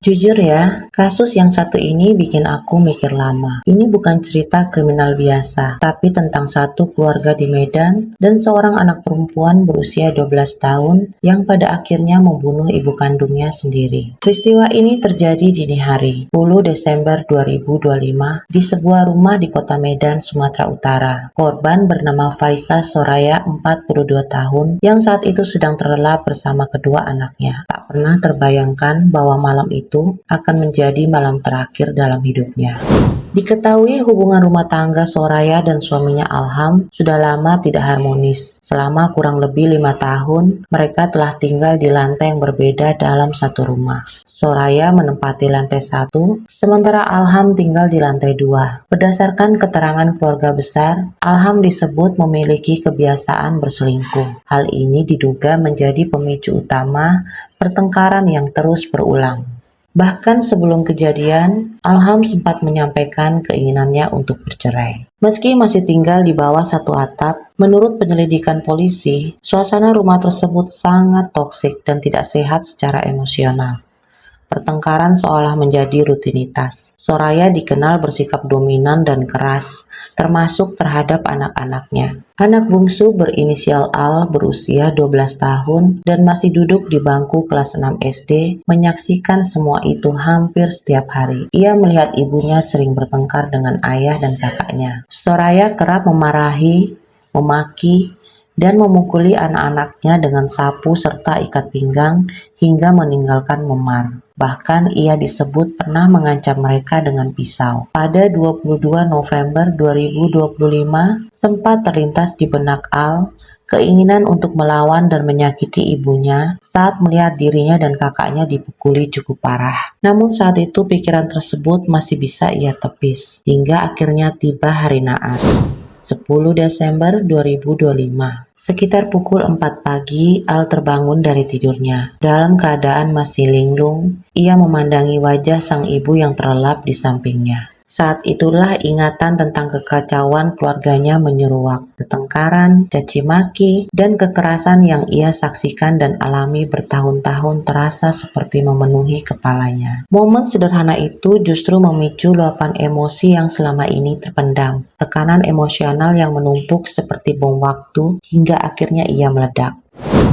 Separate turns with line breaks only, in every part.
Jujur ya, kasus yang satu ini bikin aku mikir lama. Ini bukan cerita kriminal biasa, tapi tentang satu keluarga di Medan dan seorang anak perempuan berusia 12 tahun yang pada akhirnya membunuh ibu kandungnya sendiri. Peristiwa ini terjadi dini hari, 10 Desember 2025 di sebuah rumah di kota Medan, Sumatera Utara. Korban bernama Faisal Soraya, 42 tahun, yang saat itu sedang terlelap bersama kedua anaknya. Tak pernah terbayangkan bahwa malam itu akan menjadi malam terakhir dalam hidupnya. Diketahui hubungan rumah tangga Soraya dan suaminya Alham sudah lama tidak harmonis. Selama kurang lebih 5 tahun, mereka telah tinggal di lantai yang berbeda dalam satu rumah. Soraya menempati lantai 1, sementara Alham tinggal di lantai 2. Berdasarkan keterangan keluarga besar, Alham disebut memiliki kebiasaan berselingkuh. Hal ini diduga menjadi pemicu utama pertengkaran yang terus berulang. Bahkan sebelum kejadian, Alham sempat menyampaikan keinginannya untuk bercerai. Meski masih tinggal di bawah satu atap, menurut penyelidikan polisi, suasana rumah tersebut sangat toksik dan tidak sehat secara emosional. Pertengkaran seolah menjadi rutinitas. Soraya dikenal bersikap dominan dan keras, termasuk terhadap anak-anaknya. Anak bungsu berinisial Al berusia 12 tahun dan masih duduk di bangku kelas 6 SD, menyaksikan semua itu hampir setiap hari. Ia melihat ibunya sering bertengkar dengan ayah dan kakaknya. Soraya kerap memarahi, memaki, dan memukuli anak-anaknya dengan sapu serta ikat pinggang hingga meninggalkan memar. Bahkan ia disebut pernah mengancam mereka dengan pisau. Pada 22 November 2025, sempat terlintas di benak Al keinginan untuk melawan dan menyakiti ibunya saat melihat dirinya dan kakaknya dipukuli cukup parah. Namun saat itu pikiran tersebut masih bisa ia tepis, hingga akhirnya tiba hari naas. 10 Desember 2025. Sekitar pukul 4 pagi, Al terbangun dari tidurnya. Dalam keadaan masih linglung, ia memandangi wajah sang ibu yang terlelap di sampingnya. Saat itulah ingatan tentang kekacauan keluarganya menyeruak. Pertengkaran, caci maki, dan kekerasan yang ia saksikan dan alami bertahun-tahun terasa seperti memenuhi kepalanya. Momen sederhana itu justru memicu luapan emosi yang selama ini terpendam. Tekanan emosional yang menumpuk seperti bom waktu hingga akhirnya ia meledak.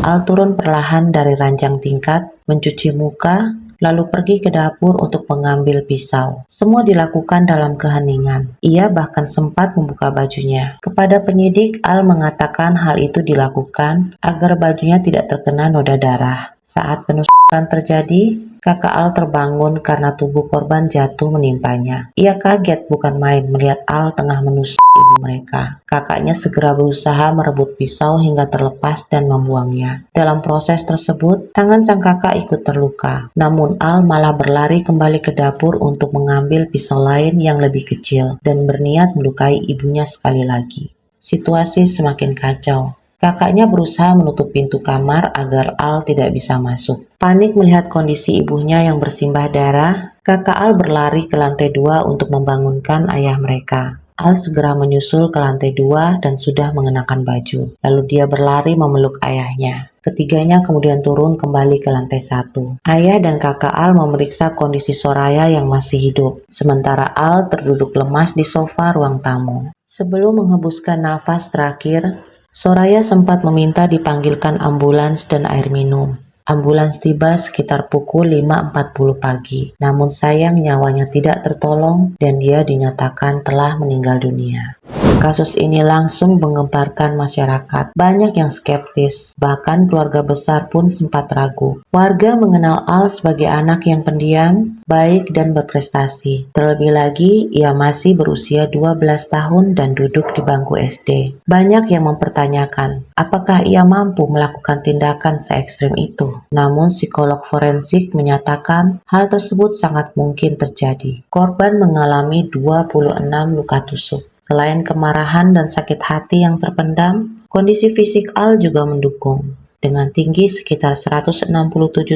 Al turun perlahan dari ranjang tingkat, mencuci muka, lalu pergi ke dapur untuk mengambil pisau. Semua dilakukan dalam keheningan. Ia bahkan sempat membuka bajunya. Kepada penyidik, Al mengatakan hal itu dilakukan agar bajunya tidak terkena noda darah. Saat penusukan terjadi, kakak Al terbangun karena tubuh korban jatuh menimpanya. Ia kaget bukan main melihat Al tengah menusuk ibu mereka. Kakaknya segera berusaha merebut pisau hingga terlepas dan membuangnya. Dalam proses tersebut, tangan sang kakak ikut terluka. Namun Al malah berlari kembali ke dapur untuk mengambil pisau lain yang lebih kecil dan berniat melukai ibunya sekali lagi. Situasi semakin kacau. Kakaknya berusaha menutup pintu kamar agar Al tidak bisa masuk. Panik melihat kondisi ibunya yang bersimbah darah, kakak Al berlari ke lantai 2 untuk membangunkan ayah mereka. Al segera menyusul ke lantai 2 dan sudah mengenakan baju. Lalu dia berlari memeluk ayahnya. Ketiganya kemudian turun kembali ke lantai 1. Ayah dan kakak Al memeriksa kondisi Soraya yang masih hidup, sementara Al terduduk lemas di sofa ruang tamu. Sebelum menghembuskan nafas terakhir, Soraya sempat meminta dipanggilkan ambulans dan air minum. Ambulans tiba sekitar pukul 5.40 pagi, namun sayang nyawanya tidak tertolong dan dia dinyatakan telah meninggal dunia. Kasus ini langsung menggemparkan masyarakat. Banyak yang skeptis, bahkan keluarga besar pun sempat ragu. Warga mengenal Al sebagai anak yang pendiam, baik dan berprestasi. Terlebih lagi, ia masih berusia 12 tahun dan duduk di bangku SD. Banyak yang mempertanyakan, apakah ia mampu melakukan tindakan se-ekstrim itu? Namun psikolog forensik menyatakan hal tersebut sangat mungkin terjadi. Korban mengalami 26 luka tusuk. Selain kemarahan dan sakit hati yang terpendam, kondisi fisik Al juga mendukung. Dengan tinggi sekitar 167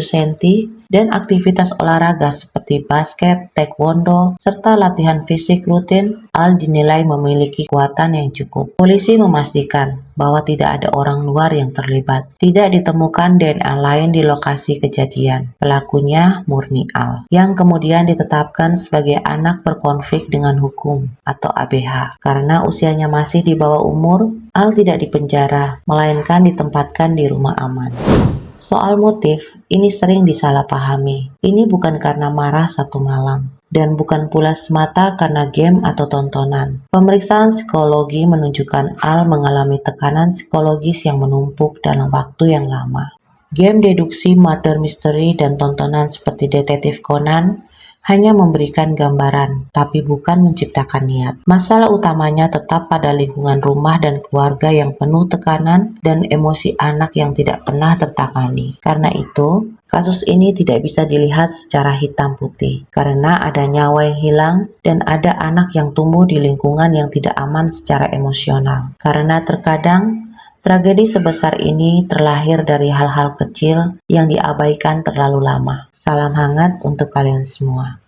cm dan aktivitas olahraga seperti basket, taekwondo, serta latihan fisik rutin, Al dinilai memiliki kekuatan yang cukup. Polisi memastikan bahwa tidak ada orang luar yang terlibat. Tidak ditemukan DNA lain di lokasi kejadian. Pelakunya murni Al, yang kemudian ditetapkan sebagai anak berkonflik dengan hukum atau ABH. Karena usianya masih di bawah umur, Al tidak dipenjara, melainkan ditempatkan di rumah aman. Soal motif, ini sering disalahpahami. Ini bukan karena marah satu malam, dan bukan pula semata karena game atau tontonan. Pemeriksaan psikologi menunjukkan Al mengalami tekanan psikologis yang menumpuk dalam waktu yang lama. Game deduksi, murder mystery, dan tontonan seperti Detektif Conan hanya memberikan gambaran, tapi bukan menciptakan niat. Masalah utamanya tetap pada lingkungan rumah dan keluarga yang penuh tekanan dan emosi anak yang tidak pernah tertangani. Karena itu, kasus ini tidak bisa dilihat secara hitam putih, karena ada nyawa yang hilang dan ada anak yang tumbuh di lingkungan yang tidak aman secara emosional. Karena terkadang, tragedi sebesar ini terlahir dari hal-hal kecil yang diabaikan terlalu lama. Salam hangat untuk kalian semua.